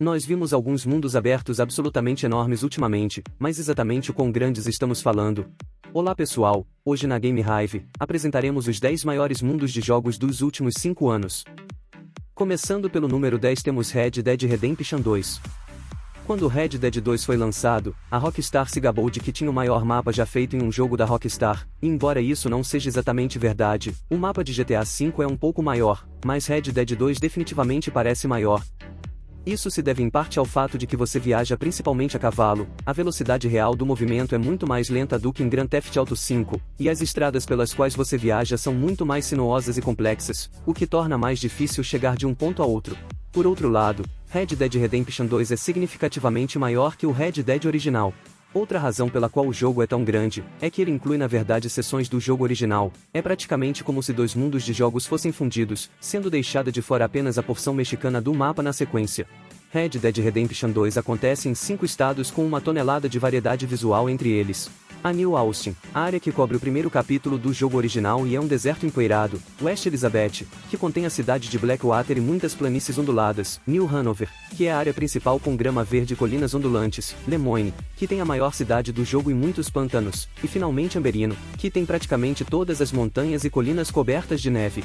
Nós vimos alguns mundos abertos absolutamente enormes ultimamente, mas exatamente o quão grandes estamos falando? Olá pessoal, hoje na Game Hive, apresentaremos os 10 maiores mundos de jogos dos últimos 5 anos. Começando pelo número 10 temos Red Dead Redemption 2. Quando Red Dead 2 foi lançado, a Rockstar se gabou de que tinha o maior mapa já feito em um jogo da Rockstar, e embora isso não seja exatamente verdade, o mapa de GTA V é um pouco maior, mas Red Dead 2 definitivamente parece maior. Isso se deve em parte ao fato de que você viaja principalmente a cavalo, a velocidade real do movimento é muito mais lenta do que em Grand Theft Auto V, e as estradas pelas quais você viaja são muito mais sinuosas e complexas, o que torna mais difícil chegar de um ponto a outro. Por outro lado, Red Dead Redemption 2 é significativamente maior que o Red Dead original. Outra razão pela qual o jogo é tão grande, é que ele inclui na verdade seções do jogo original, é praticamente como se dois mundos de jogos fossem fundidos, sendo deixada de fora apenas a porção mexicana do mapa na sequência. Red Dead Redemption 2 acontece em 5 estados com uma tonelada de variedade visual entre eles. A New Austin, a área que cobre o primeiro capítulo do jogo original e é um deserto empoeirado. West Elizabeth, que contém a cidade de Blackwater e muitas planícies onduladas. New Hanover, que é a área principal com grama verde e colinas ondulantes. Lemoyne, que tem a maior cidade do jogo e muitos pântanos. E finalmente Amberino, que tem praticamente todas as montanhas e colinas cobertas de neve.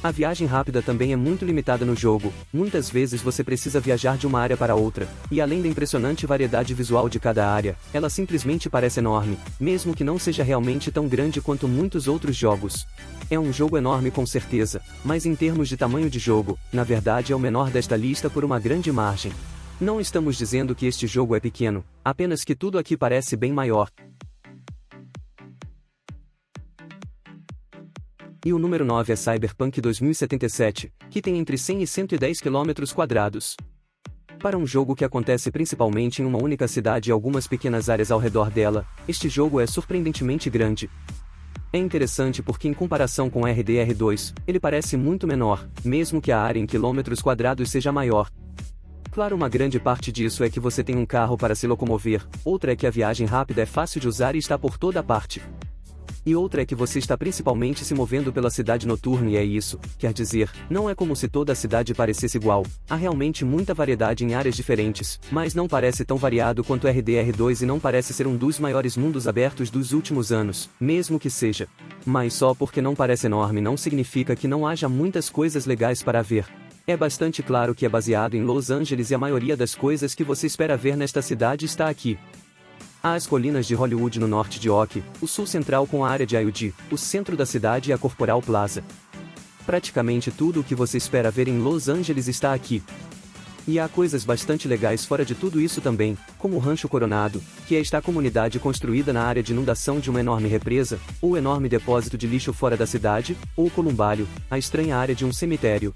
A viagem rápida também é muito limitada no jogo, muitas vezes você precisa viajar de uma área para outra, e além da impressionante variedade visual de cada área, ela simplesmente parece enorme, mesmo que não seja realmente tão grande quanto muitos outros jogos. É um jogo enorme com certeza, mas em termos de tamanho de jogo, na verdade é o menor desta lista por uma grande margem. Não estamos dizendo que este jogo é pequeno, apenas que tudo aqui parece bem maior. E o número 9 é Cyberpunk 2077, que tem entre 100 e 110 km². Para um jogo que acontece principalmente em uma única cidade e algumas pequenas áreas ao redor dela, este jogo é surpreendentemente grande. É interessante porque em comparação com RDR2, ele parece muito menor, mesmo que a área em km² seja maior. Claro, uma grande parte disso é que você tem um carro para se locomover, outra é que a viagem rápida é fácil de usar e está por toda parte. E outra é que você está principalmente se movendo pela cidade noturna e é isso, quer dizer, não é como se toda a cidade parecesse igual, há realmente muita variedade em áreas diferentes, mas não parece tão variado quanto RDR2 e não parece ser um dos maiores mundos abertos dos últimos anos, mesmo que seja. Mas só porque não parece enorme não significa que não haja muitas coisas legais para ver. É bastante claro que é baseado em Los Angeles e a maioria das coisas que você espera ver nesta cidade está aqui. Há as colinas de Hollywood no norte de Oak, o sul central com a área de IUD, o centro da cidade e a Corporal Plaza. Praticamente tudo o que você espera ver em Los Angeles está aqui. E há coisas bastante legais fora de tudo isso também, como o Rancho Coronado, que é esta comunidade construída na área de inundação de uma enorme represa, ou o enorme depósito de lixo fora da cidade, ou o Columbálio, a estranha área de um cemitério.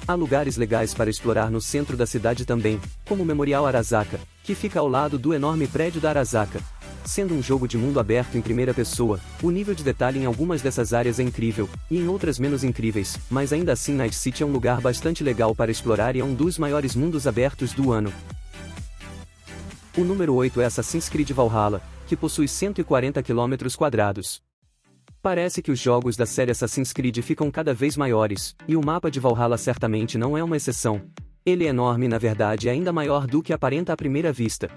Há lugares legais para explorar no centro da cidade também, como o Memorial Arasaka, que fica ao lado do enorme prédio da Arasaka. Sendo um jogo de mundo aberto em primeira pessoa, o nível de detalhe em algumas dessas áreas é incrível, e em outras menos incríveis, mas ainda assim Night City é um lugar bastante legal para explorar e é um dos maiores mundos abertos do ano. O número 8 é Assassin's Creed Valhalla, que possui 140 km². Parece que os jogos da série Assassin's Creed ficam cada vez maiores, e o mapa de Valhalla certamente não é uma exceção. Ele é enorme e na verdade é ainda maior do que aparenta à primeira vista.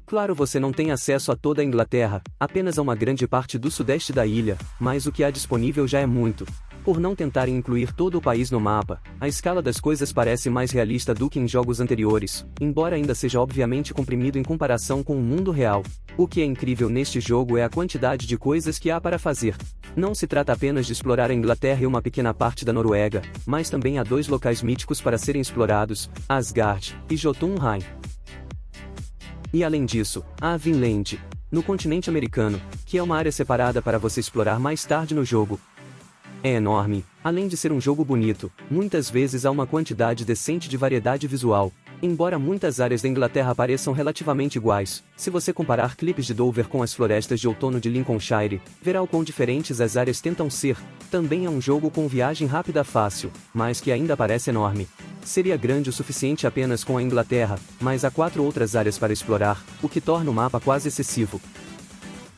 Claro, você não tem acesso a toda a Inglaterra, apenas a uma grande parte do sudeste da ilha, mas o que há disponível já é muito. Por não tentarem incluir todo o país no mapa, a escala das coisas parece mais realista do que em jogos anteriores, embora ainda seja obviamente comprimido em comparação com o mundo real. O que é incrível neste jogo é a quantidade de coisas que há para fazer. Não se trata apenas de explorar a Inglaterra e uma pequena parte da Noruega, mas também há 2 locais míticos para serem explorados, Asgard e Jotunheim. E além disso, há a Vinland, no continente americano, que é uma área separada para você explorar mais tarde no jogo. É enorme, além de ser um jogo bonito, muitas vezes há uma quantidade decente de variedade visual. Embora muitas áreas da Inglaterra pareçam relativamente iguais, se você comparar clipes de Dover com as florestas de outono de Lincolnshire, verá o quão diferentes as áreas tentam ser. Também é um jogo com viagem rápida fácil, mas que ainda parece enorme. Seria grande o suficiente apenas com a Inglaterra, mas há 4 outras áreas para explorar, o que torna o mapa quase excessivo.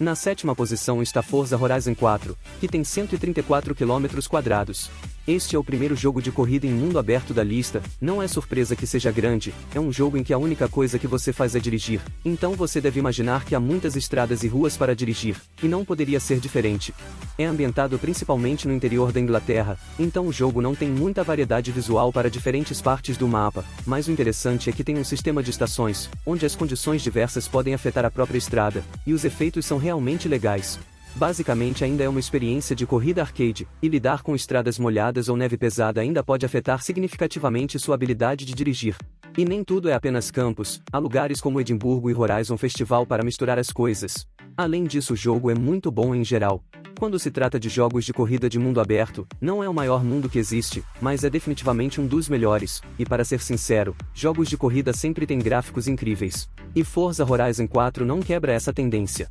Na 7ª posição está Forza Horizon 4, que tem 134 km². Este é o primeiro jogo de corrida em mundo aberto da lista, não é surpresa que seja grande, é um jogo em que a única coisa que você faz é dirigir, então você deve imaginar que há muitas estradas e ruas para dirigir, e não poderia ser diferente. É ambientado principalmente no interior da Inglaterra, então o jogo não tem muita variedade visual para diferentes partes do mapa, mas o interessante é que tem um sistema de estações, onde as condições diversas podem afetar a própria estrada, e os efeitos são realmente legais. Basicamente ainda é uma experiência de corrida arcade, e lidar com estradas molhadas ou neve pesada ainda pode afetar significativamente sua habilidade de dirigir. E nem tudo é apenas campos, há lugares como Edimburgo e Horizon Festival para misturar as coisas. Além disso, o jogo é muito bom em geral. Quando se trata de jogos de corrida de mundo aberto, não é o maior mundo que existe, mas é definitivamente um dos melhores, e para ser sincero, jogos de corrida sempre têm gráficos incríveis. E Forza Horizon 4 não quebra essa tendência.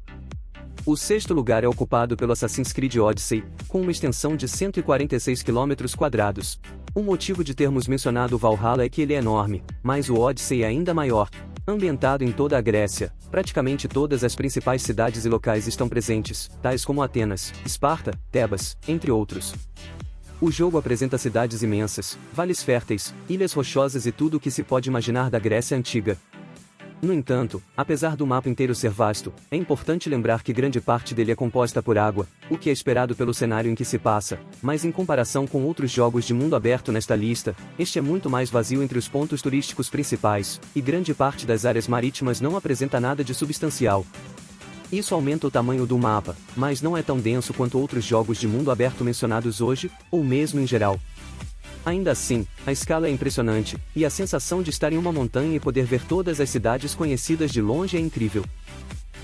O sexto lugar é ocupado pelo Assassin's Creed Odyssey, com uma extensão de 146 km². O motivo de termos mencionado o Valhalla é que ele é enorme, mas o Odyssey é ainda maior. Ambientado em toda a Grécia, praticamente todas as principais cidades e locais estão presentes, tais como Atenas, Esparta, Tebas, entre outros. O jogo apresenta cidades imensas, vales férteis, ilhas rochosas e tudo o que se pode imaginar da Grécia Antiga. No entanto, apesar do mapa inteiro ser vasto, é importante lembrar que grande parte dele é composta por água, o que é esperado pelo cenário em que se passa, mas em comparação com outros jogos de mundo aberto nesta lista, este é muito mais vazio entre os pontos turísticos principais, e grande parte das áreas marítimas não apresenta nada de substancial. Isso aumenta o tamanho do mapa, mas não é tão denso quanto outros jogos de mundo aberto mencionados hoje, ou mesmo em geral. Ainda assim, a escala é impressionante, e a sensação de estar em uma montanha e poder ver todas as cidades conhecidas de longe é incrível.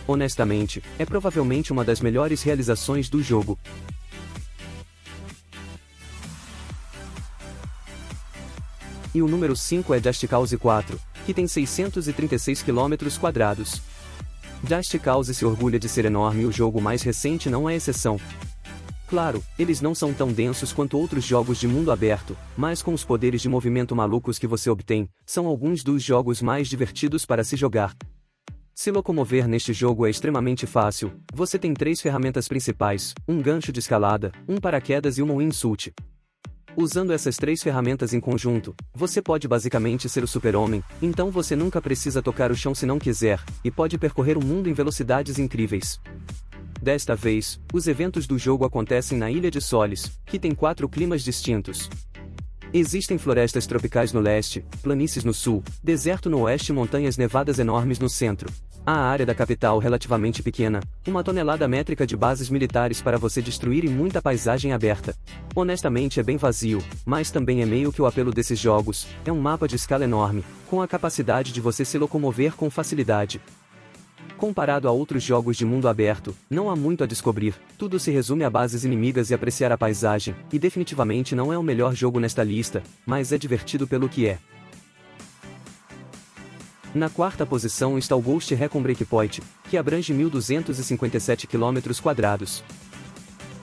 Honestamente, é provavelmente uma das melhores realizações do jogo. E o número 5 é Just Cause 4, que tem 636 km². Just Cause se orgulha de ser enorme e o jogo mais recente não é exceção. Claro, eles não são tão densos quanto outros jogos de mundo aberto, mas com os poderes de movimento malucos que você obtém, são alguns dos jogos mais divertidos para se jogar. Se locomover neste jogo é extremamente fácil, você tem 3 ferramentas principais, um gancho de escalada, um paraquedas e uma wingsuit. Usando essas 3 ferramentas em conjunto, você pode basicamente ser o super-homem, então você nunca precisa tocar o chão se não quiser, e pode percorrer o mundo em velocidades incríveis. Desta vez, os eventos do jogo acontecem na Ilha de Solis, que tem 4 climas distintos. Existem florestas tropicais no leste, planícies no sul, deserto no oeste e montanhas nevadas enormes no centro. Há a área da capital relativamente pequena, 1 tonelada métrica de bases militares para você destruir e muita paisagem aberta. Honestamente é bem vazio, mas também é meio que o apelo desses jogos, é um mapa de escala enorme, com a capacidade de você se locomover com facilidade. Comparado a outros jogos de mundo aberto, não há muito a descobrir, tudo se resume a bases inimigas e apreciar a paisagem, e definitivamente não é o melhor jogo nesta lista, mas é divertido pelo que é. Na quarta posição está o Ghost Recon Breakpoint, que abrange 1.257 km².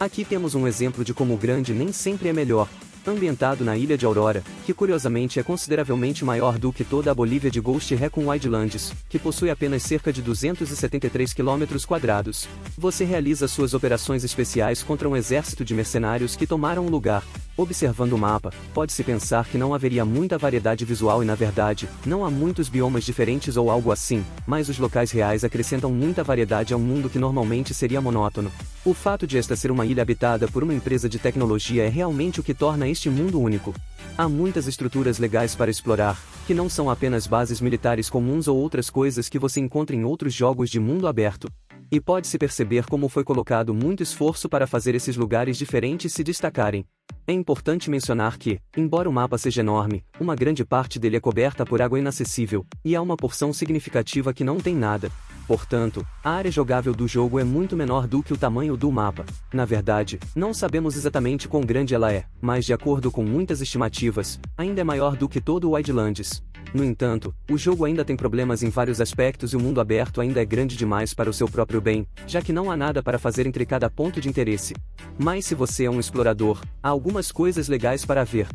Aqui temos um exemplo de como o grande nem sempre é melhor. Ambientado na ilha de Aurora, que curiosamente é consideravelmente maior do que toda a Bolívia de Ghost Recon Wildlands, que possui apenas cerca de 273 km². Você realiza suas operações especiais contra um exército de mercenários que tomaram o lugar. Observando o mapa, pode-se pensar que não haveria muita variedade visual e na verdade, não há muitos biomas diferentes ou algo assim, mas os locais reais acrescentam muita variedade a um mundo que normalmente seria monótono. O fato de esta ser uma ilha habitada por uma empresa de tecnologia é realmente o que torna este mundo único. Há muitas estruturas legais para explorar, que não são apenas bases militares comuns ou outras coisas que você encontra em outros jogos de mundo aberto. E pode-se perceber como foi colocado muito esforço para fazer esses lugares diferentes se destacarem. É importante mencionar que, embora o mapa seja enorme, uma grande parte dele é coberta por água inacessível, e há uma porção significativa que não tem nada. Portanto, a área jogável do jogo é muito menor do que o tamanho do mapa. Na verdade, não sabemos exatamente quão grande ela é, mas de acordo com muitas estimativas, ainda é maior do que todo o Wildlands. No entanto, o jogo ainda tem problemas em vários aspectos e o mundo aberto ainda é grande demais para o seu próprio bem, já que não há nada para fazer entre cada ponto de interesse. Mas se você é um explorador, há algumas coisas legais para ver.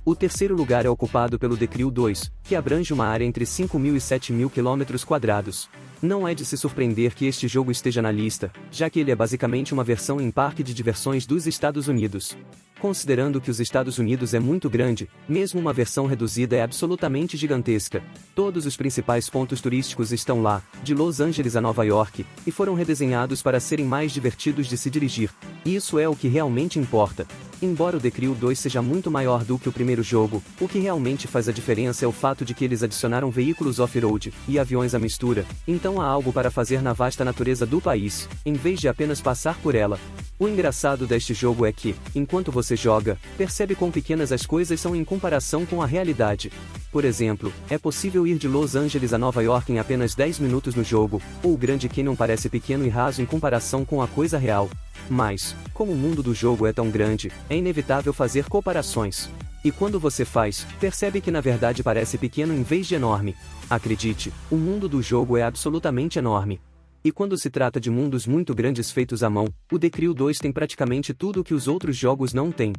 O terceiro lugar é ocupado pelo The Crew 2, que abrange uma área entre 5.000 e 7.000 km². Não é de se surpreender que este jogo esteja na lista, já que ele é basicamente uma versão em parque de diversões dos Estados Unidos. Considerando que os Estados Unidos é muito grande, mesmo uma versão reduzida é absolutamente gigantesca. Todos os principais pontos turísticos estão lá, de Los Angeles a Nova York, e foram redesenhados para serem mais divertidos de se dirigir. Isso é o que realmente importa. Embora o The Crew 2 seja muito maior do que o primeiro jogo, o que realmente faz a diferença é o fato de que eles adicionaram veículos off-road e aviões à mistura, então há algo para fazer na vasta natureza do país, em vez de apenas passar por ela. O engraçado deste jogo é que, enquanto você joga, percebe quão pequenas as coisas são em comparação com a realidade. Por exemplo, é possível ir de Los Angeles a Nova York em apenas 10 minutos no jogo, ou o Grand Canyon parece pequeno e raso em comparação com a coisa real. Mas, como o mundo do jogo é tão grande, é inevitável fazer comparações. E quando você faz, percebe que na verdade parece pequeno em vez de enorme. Acredite, o mundo do jogo é absolutamente enorme. E quando se trata de mundos muito grandes feitos à mão, o The Crew 2 tem praticamente tudo o que os outros jogos não têm.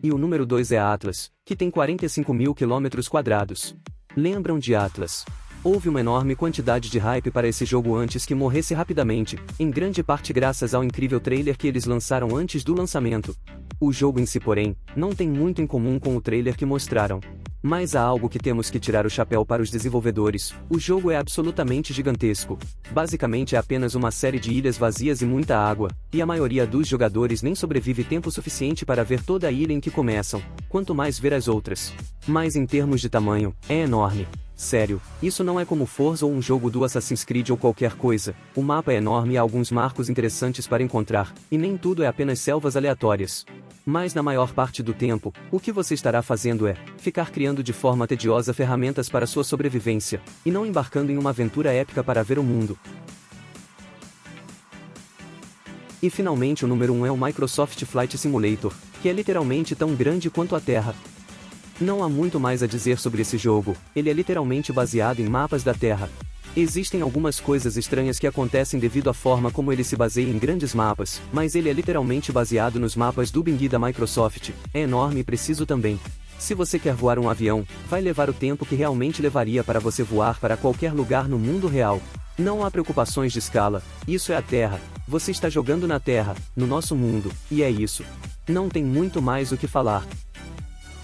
E o número 2 é Atlas, que tem 45.000 km². Lembram de Atlas? Houve uma enorme quantidade de hype para esse jogo antes que morresse rapidamente, em grande parte graças ao incrível trailer que eles lançaram antes do lançamento. O jogo em si, porém, não tem muito em comum com o trailer que mostraram. Mas há algo que temos que tirar o chapéu para os desenvolvedores: o jogo é absolutamente gigantesco. Basicamente é apenas uma série de ilhas vazias e muita água, e a maioria dos jogadores nem sobrevive tempo suficiente para ver toda a ilha em que começam, quanto mais ver as outras. Mas em termos de tamanho, é enorme. Sério, isso não é como Forza ou um jogo do Assassin's Creed ou qualquer coisa. O mapa é enorme e há alguns marcos interessantes para encontrar, e nem tudo é apenas selvas aleatórias. Mas na maior parte do tempo, o que você estará fazendo é ficar criando de forma tediosa ferramentas para sua sobrevivência, e não embarcando em uma aventura épica para ver o mundo. E finalmente o número 1 é o Microsoft Flight Simulator, que é literalmente tão grande quanto a Terra. Não há muito mais a dizer sobre esse jogo, ele é literalmente baseado em mapas da Terra. Existem algumas coisas estranhas que acontecem devido à forma como ele se baseia em grandes mapas, mas ele é literalmente baseado nos mapas do Bing da Microsoft, é enorme e preciso também. Se você quer voar um avião, vai levar o tempo que realmente levaria para você voar para qualquer lugar no mundo real. Não há preocupações de escala, isso é a Terra, você está jogando na Terra, no nosso mundo, e é isso. Não tem muito mais o que falar.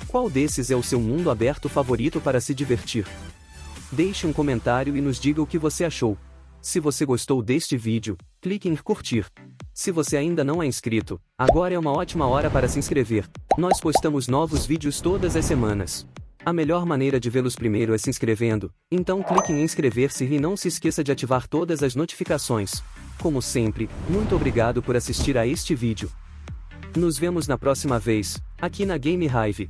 Qual desses é o seu mundo aberto favorito para se divertir? Deixe um comentário e nos diga o que você achou. Se você gostou deste vídeo, clique em curtir. Se você ainda não é inscrito, agora é uma ótima hora para se inscrever. Nós postamos novos vídeos todas as semanas. A melhor maneira de vê-los primeiro é se inscrevendo, então clique em inscrever-se e não se esqueça de ativar todas as notificações. Como sempre, muito obrigado por assistir a este vídeo. Nos vemos na próxima vez, aqui na Game Hive.